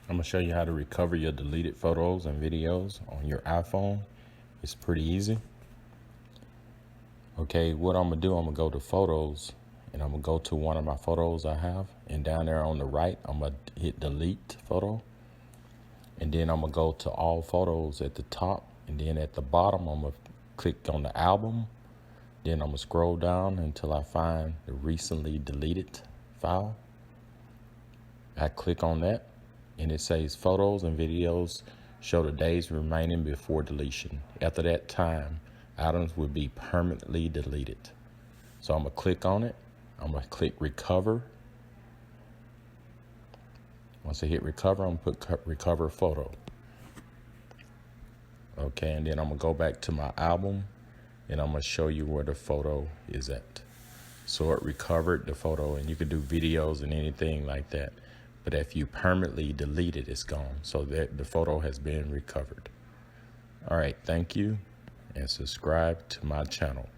I'm gonna show you how to recover your deleted photos and videos on your iPhone. It's pretty easy. Okay, what I'm gonna do, I'm gonna go to photos and I'm gonna go to one of my photos I have, and down there on the right, I'm gonna hit delete photo. And then I'm gonna go to all photos at the top, and then at the bottom, I'm gonna click on the album. Then I'm gonna scroll down until I find the recently deleted file. I click on that, and it says photos and videos show the days remaining before deletion. After that time, items will be permanently deleted. So I'm gonna click on it. I'm gonna click recover. Once I hit recover, I'm gonna put recover photo. Okay, and then I'm gonna go back to my album, and I'm gonna show you where the photo is at. So it recovered the photo, and you can do videos and anything like that. But if you permanently delete it, it's gone. So that the photo has been recovered. All right, thank you, and subscribe to my channel.